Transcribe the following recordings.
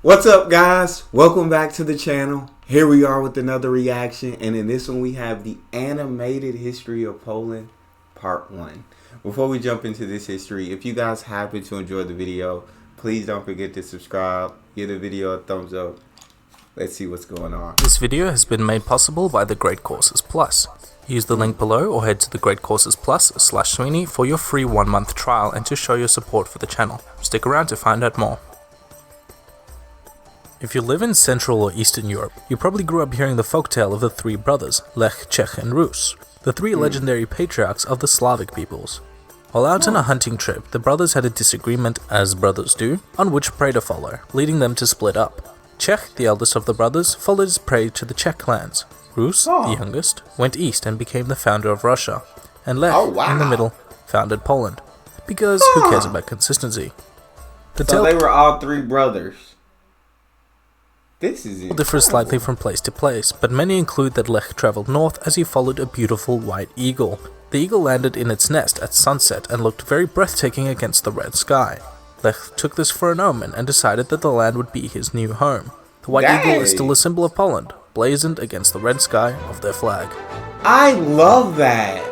What's up, guys? Welcome back to the channel. Here we are with another reaction, and in this one we have the animated history of Poland part 1. Before we jump into this history, if you guys happen to enjoy the video, please don't forget to subscribe, give the video a thumbs up. Let's see what's going on. This video has been made possible by the Great Courses Plus. Use the link below or head to the Great Courses Plus/Sweeney for your free 1-month trial and to show your support for the channel. Stick around to find out more. If you live in Central or Eastern Europe, you probably grew up hearing the folktale of the three brothers, Lech, Czech and Rus, the three legendary patriarchs of the Slavic peoples. While out on a hunting trip, the brothers had a disagreement, as brothers do, on which prey to follow, leading them to split up. Czech, the eldest of the brothers, followed his prey to the Czech clans. Rus, the youngest, went east and became the founder of Russia, and Lech, in the middle, founded Poland. Because who cares about consistency? So they were all three brothers. This is differs slightly from place to place, but many include that Lech traveled north as he followed a beautiful white eagle. The eagle landed in its nest at sunset and looked very breathtaking against the red sky. Lech took this for an omen and decided that the land would be his new home. The white eagle is still a symbol of Poland, blazoned against the red sky of their flag. I love that.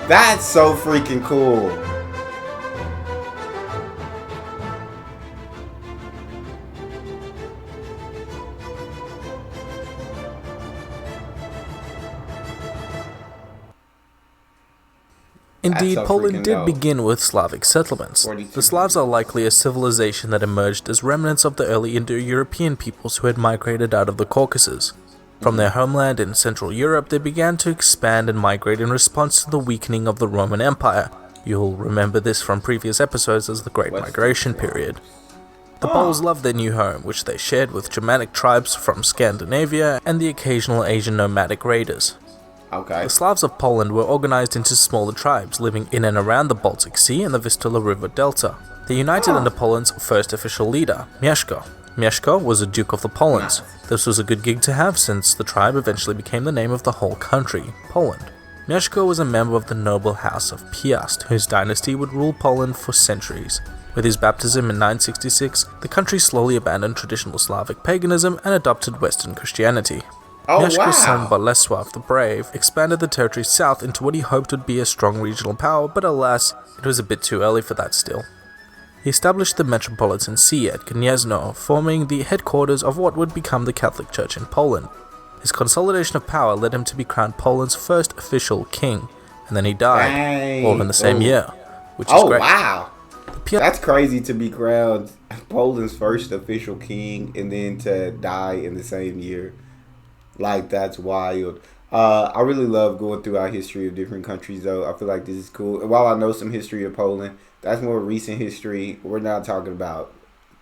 That's so freaking cool. Indeed, Poland did begin with Slavic settlements. The Slavs are likely a civilization that emerged as remnants of the early Indo-European peoples who had migrated out of the Caucasus. From their homeland in Central Europe, they began to expand and migrate in response to the weakening of the Roman Empire. You'll remember this from previous episodes as the Great Migration period. The Poles loved their new home, which they shared with Germanic tribes from Scandinavia and the occasional Asian nomadic raiders. The Slavs of Poland were organized into smaller tribes living in and around the Baltic Sea and the Vistula River Delta. They united under Poland's first official leader, Mieszko. Mieszko was a Duke of the Polands. This was a good gig to have since the tribe eventually became the name of the whole country, Poland. Mieszko was a member of the noble house of Piast, whose dynasty would rule Poland for centuries. With his baptism in 966, the country slowly abandoned traditional Slavic paganism and adopted Western Christianity. Mieszko's son Bolesław the Brave expanded the territory south into what he hoped would be a strong regional power, but alas, it was a bit too early for that still. He established the metropolitan see at Gniezno, forming the headquarters of what would become the Catholic Church in Poland. His consolidation of power led him to be crowned Poland's first official king, and then he died, all in the same year, which is great. Wow! That's crazy to be crowned Poland's first official king and then to die in the same year. Like, that's wild. I really love going through our history of different countries, though. I feel like this is cool. And while I know some history of Poland, that's more recent history. We're not talking about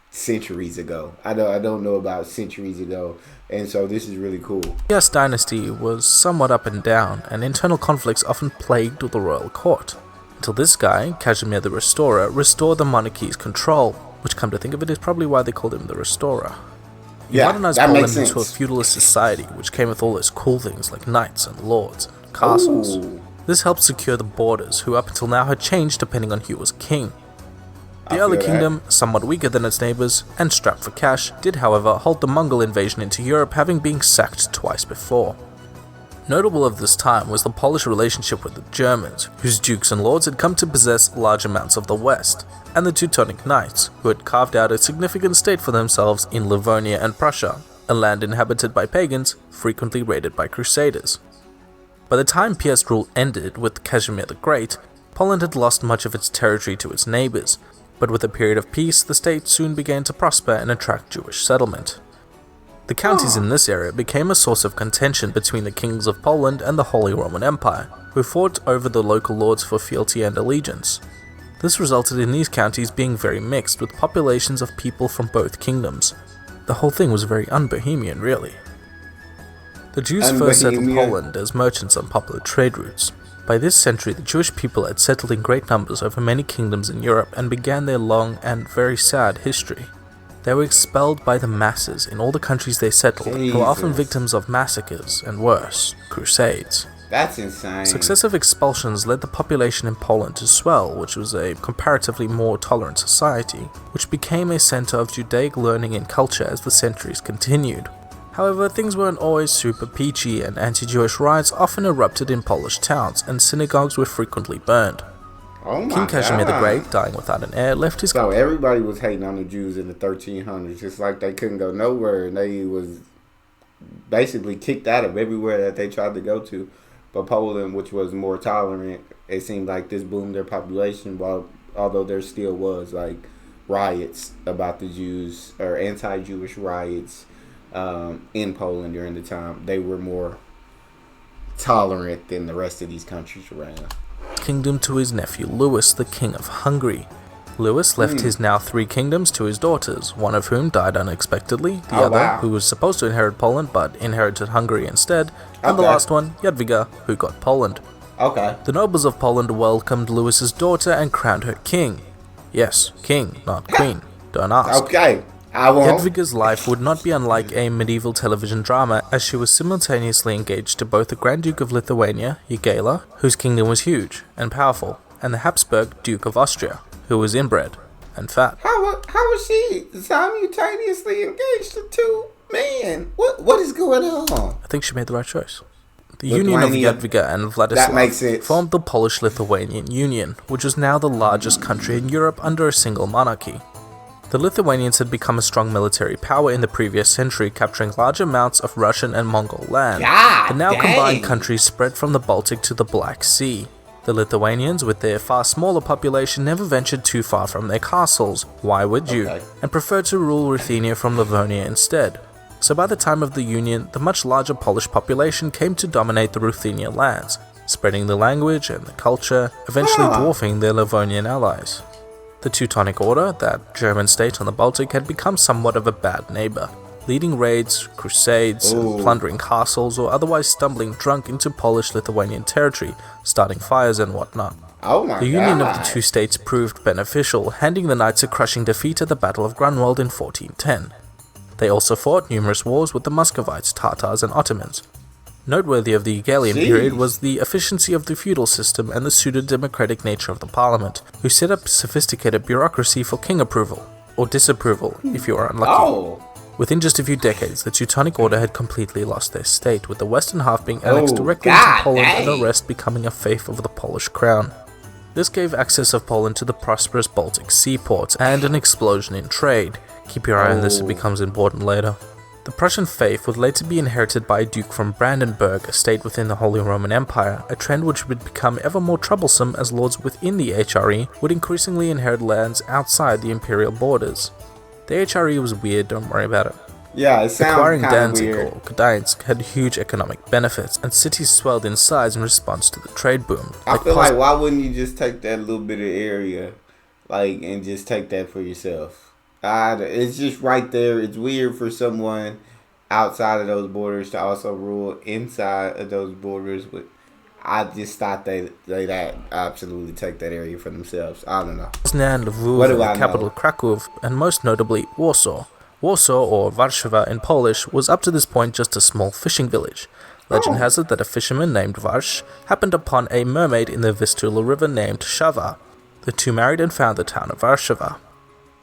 centuries ago. I don't know about centuries ago. And so this is really cool. The Piast dynasty was somewhat up and down, and internal conflicts often plagued the royal court. Until this guy, Casimir the Restorer, restored the monarchy's control, which, come to think of it, is probably why they called him the Restorer. He modernized Poland into a feudalist society, which came with all those cool things like knights and lords and castles. This helped secure the borders, who up until now had changed depending on who was king. The early kingdom, somewhat weaker than its neighbours, and strapped for cash, did however halt the Mongol invasion into Europe, having been sacked twice before. Notable of this time was the Polish relationship with the Germans, whose dukes and lords had come to possess large amounts of the West, and the Teutonic Knights, who had carved out a significant state for themselves in Livonia and Prussia, a land inhabited by pagans, frequently raided by crusaders. By the time Piast rule ended with Casimir the Great, Poland had lost much of its territory to its neighbours, but with a period of peace, the state soon began to prosper and attract Jewish settlement. The counties in this area became a source of contention between the kings of Poland and the Holy Roman Empire, who fought over the local lords for fealty and allegiance. This resulted in these counties being very mixed, with populations of people from both kingdoms. The whole thing was very un-Bohemian, really. The Jews first settled Poland as merchants on popular trade routes. By this century, the Jewish people had settled in great numbers over many kingdoms in Europe and began their long and very sad history. They were expelled by the masses in all the countries they settled, and were often victims of massacres and worse, crusades. That's insane. Successive expulsions led the population in Poland to swell, which was a comparatively more tolerant society, which became a center of Judaic learning and culture as the centuries continued. However, things weren't always super peachy, and anti-Jewish riots often erupted in Polish towns, and synagogues were frequently burned. Oh my King Casimir the God. Great, dying without an heir, left his... So everybody was hating on the Jews in the 1300s. It's like they couldn't go nowhere, and they was basically kicked out of everywhere that they tried to go to. But Poland, which was more tolerant, it seemed like this boomed their population, although there still was like riots about the Jews, or anti-Jewish riots in Poland during the time. They were more tolerant than the rest of these countries around. Kingdom to his nephew Louis, the King of Hungary. Louis left his now 3 kingdoms to his daughters, one of whom died unexpectedly, the other, who was supposed to inherit Poland but inherited Hungary instead, and the last one, Jadwiga, who got Poland. Okay. The nobles of Poland welcomed Louis's daughter and crowned her king. Yes, king, not queen. Don't ask. Okay. I won't. Jadwiga's life would not be unlike a medieval television drama, as she was simultaneously engaged to both the Grand Duke of Lithuania, Jogaila, whose kingdom was huge and powerful, and the Habsburg Duke of Austria, who was inbred and fat. How was she simultaneously engaged to 2 men? What is going on? I think she made the right choice. The union of Lithuania- Jadwiga and That makes Vladislav sense. formed the Polish-Lithuanian Union, which was now the largest country in Europe under a single monarchy. The Lithuanians had become a strong military power in the previous century, capturing large amounts of Russian and Mongol land. God The now dang. combined countries spread from the Baltic to the Black Sea. The Lithuanians, with their far smaller population, never ventured too far from their castles. Why would you? Okay. And preferred to rule Ruthenia from Livonia instead. So by the time of the Union, the much larger Polish population came to dominate the Ruthenia lands, spreading the language and the culture, eventually dwarfing their Livonian allies. The Teutonic Order, that German state on the Baltic, had become somewhat of a bad neighbor, leading raids, crusades, and plundering castles, or otherwise stumbling drunk into Polish-Lithuanian territory, starting fires and whatnot. Oh my God. The union of the 2 states proved beneficial, handing the Knights a crushing defeat at the Battle of Grunwald in 1410. They also fought numerous wars with the Muscovites, Tatars, and Ottomans. Noteworthy of the Hegelian period was the efficiency of the feudal system and the pseudo-democratic nature of the parliament, who set up sophisticated bureaucracy for king approval, or disapproval if you are unlucky. Oh. Within just a few decades, the Teutonic Order had completely lost their state, with the western half being annexed directly into Poland and the rest becoming a fief of the Polish crown. This gave access of Poland to the prosperous Baltic seaports and an explosion in trade. Keep your eye on this, it becomes important later. The Prussian fief would later be inherited by a duke from Brandenburg, a state within the Holy Roman Empire, a trend which would become ever more troublesome as lords within the HRE would increasingly inherit lands outside the imperial borders. The HRE was weird, don't worry about it. Yeah, it sounds Acquiring kind of Danzig weird. or Gdańsk had huge economic benefits, and cities swelled in size in response to the trade boom. I feel like, why wouldn't you just take that little bit of area, like, and just take that for yourself? It's just right there. It's weird for someone outside of those borders to also rule inside of those borders, but I just thought they'd absolutely take that area for themselves. I don't know. Poznan, Lwów, What do and I the capital know? Kraków, and most notably Warsaw. Warsaw, or Warszawa in Polish, was up to this point just a small fishing village. Legend has it that a fisherman named Warsz happened upon a mermaid in the Vistula River named Shawa. The two married and found the town of Warszawa.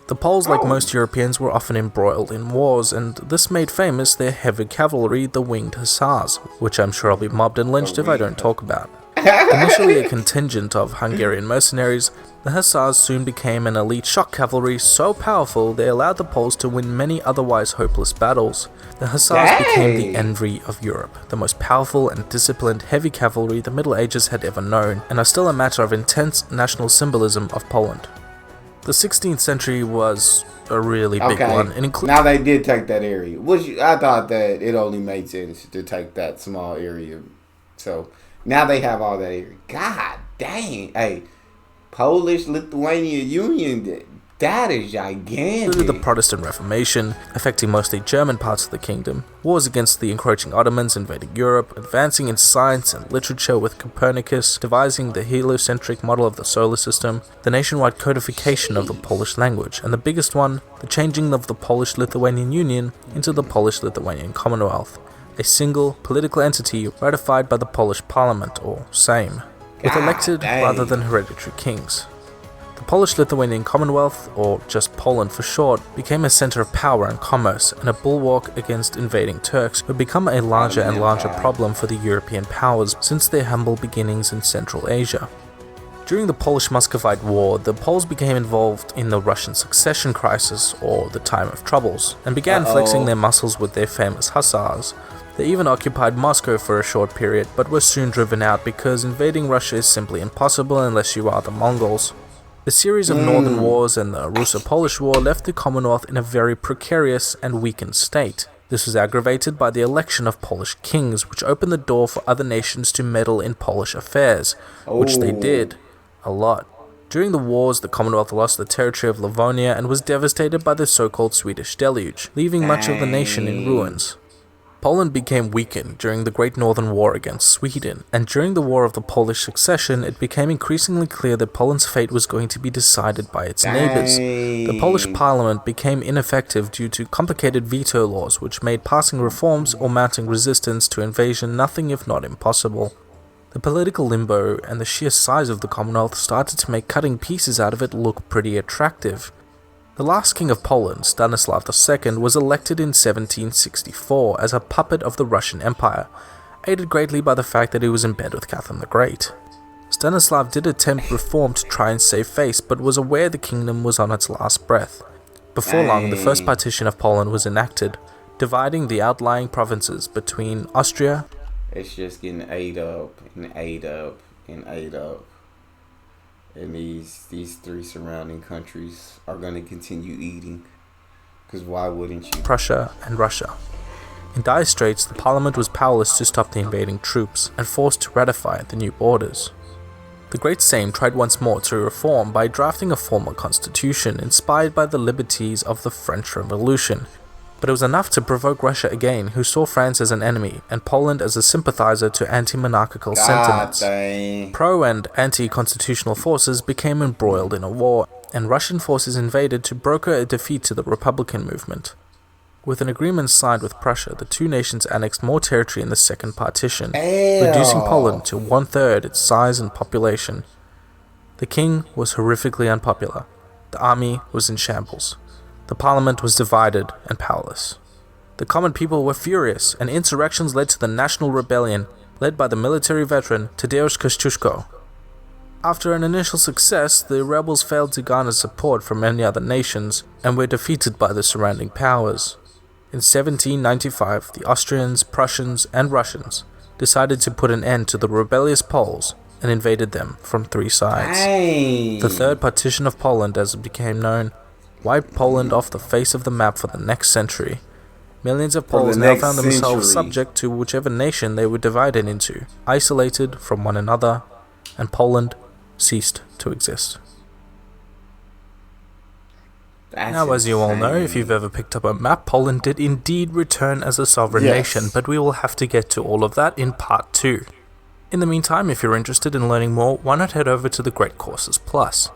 The Poles, like most Europeans, were often embroiled in wars, and this made famous their heavy cavalry, the Winged Hussars, which I'm sure I'll be mobbed and lynched if I don't talk about. Initially a contingent of Hungarian mercenaries, the Hussars soon became an elite shock cavalry so powerful they allowed the Poles to win many otherwise hopeless battles. The Hussars became the envy of Europe, the most powerful and disciplined heavy cavalry the Middle Ages had ever known, and are still a matter of intense national symbolism of Poland. The 16th century was a really big one. It Now they did take that area. I thought that it only made sense to take that small area. So now they have all that area. God dang. Hey, Polish-Lithuania Union, that is gigantic. The Protestant Reformation, affecting mostly German parts of the kingdom, wars against the encroaching Ottomans invading Europe, advancing in science and literature with Copernicus, devising the heliocentric model of the solar system, the nationwide codification of the Polish language, and the biggest one, the changing of the Polish-Lithuanian Union into the Polish-Lithuanian Commonwealth. a single political entity ratified by the Polish Parliament, or Sejm, with elected rather than hereditary kings. The Polish-Lithuanian Commonwealth, or just Poland for short, became a center of power and commerce and a bulwark against invading Turks who had become a larger and larger problem for the European powers since their humble beginnings in Central Asia. During the Polish-Muscovite War, the Poles became involved in the Russian succession crisis, or the Time of Troubles, and began flexing their muscles with their famous hussars. They even occupied Moscow for a short period, but were soon driven out because invading Russia is simply impossible unless you are the Mongols. The series of northern wars and the Russo-Polish War left the Commonwealth in a very precarious and weakened state. This was aggravated by the election of Polish kings, which opened the door for other nations to meddle in Polish affairs, which they did. A lot. During the wars, the Commonwealth lost the territory of Livonia and was devastated by the so-called Swedish deluge, leaving much of the nation in ruins. Poland became weakened during the Great Northern War against Sweden, and during the War of the Polish Succession, it became increasingly clear that Poland's fate was going to be decided by its neighbors. The Polish parliament became ineffective due to complicated veto laws which made passing reforms or mounting resistance to invasion nothing if not impossible. The political limbo and the sheer size of the Commonwealth started to make cutting pieces out of it look pretty attractive. The last king of Poland, Stanislav II, was elected in 1764 as a puppet of the Russian Empire, aided greatly by the fact that he was in bed with Catherine the Great. Stanislav did attempt reform to try and save face, but was aware the kingdom was on its last breath. Before long, the first partition of Poland was enacted, dividing the outlying provinces between Austria. It's just getting ate up and ate up and ate up. And these three surrounding countries are going to continue eating. Because why wouldn't you? Prussia and Russia. In dire straits, the parliament was powerless to stop the invading troops and forced to ratify the new borders. The Great Sejm tried once more to reform by drafting a formal constitution inspired by the liberties of the French Revolution. But it was enough to provoke Russia again, who saw France as an enemy and Poland as a sympathizer to anti-monarchical sentiments. Pro- and anti-constitutional forces became embroiled in a war, and Russian forces invaded to broker a defeat to the Republican movement. With an agreement signed with Prussia, the two nations annexed more territory in the Second Partition, reducing Poland to 1/3 its size and population. The king was horrifically unpopular. The army was in shambles. The parliament was divided and powerless. The common people were furious, and insurrections led to the National Rebellion, led by the military veteran Tadeusz Kościuszko. After an initial success, the rebels failed to garner support from many other nations, and were defeated by the surrounding powers. In 1795, the Austrians, Prussians, and Russians decided to put an end to the rebellious Poles and invaded them from three sides. The Third Partition of Poland, as it became known, wiped Poland off the face of the map for the next century. Millions of Poles now found themselves subject to whichever nation they were divided into, isolated from one another, and Poland ceased to exist. Now, as you all know, if you've ever picked up a map, Poland did indeed return as a sovereign nation, but we will have to get to all of that in part 2. In the meantime, if you're interested in learning more, why not head over to the Great Courses Plus.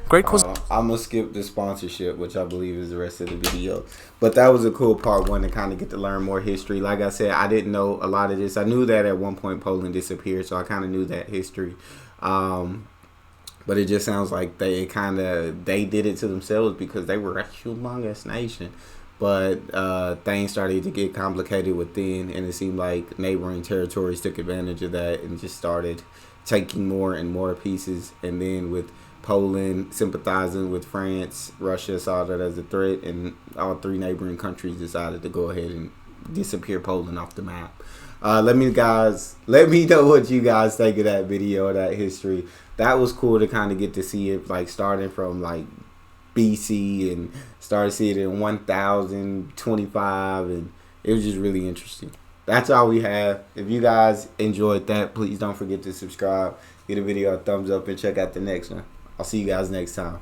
I'm going to skip the sponsorship, which I believe is the rest of the video. But that was a cool part one to kind of get to learn more history. Like I said, I didn't know a lot of this. I knew that at one point Poland disappeared, so I kind of knew that history. But it just sounds like they did it to themselves because they were a humongous nation. But things started to get complicated within, and it seemed like neighboring territories took advantage of that and just started taking more and more pieces. And then with Poland sympathizing with France, Russia saw that as a threat, and all three neighboring countries decided to go ahead and disappear Poland off the map. Let me know what you guys think of that video, that history. That was cool to kind of get to see it, like starting from like BC and started seeing it in 1025, and it was just really interesting. That's all we have. If you guys enjoyed that, please don't forget to subscribe, give the video a thumbs up, and check out the next one. I'll see you guys next time.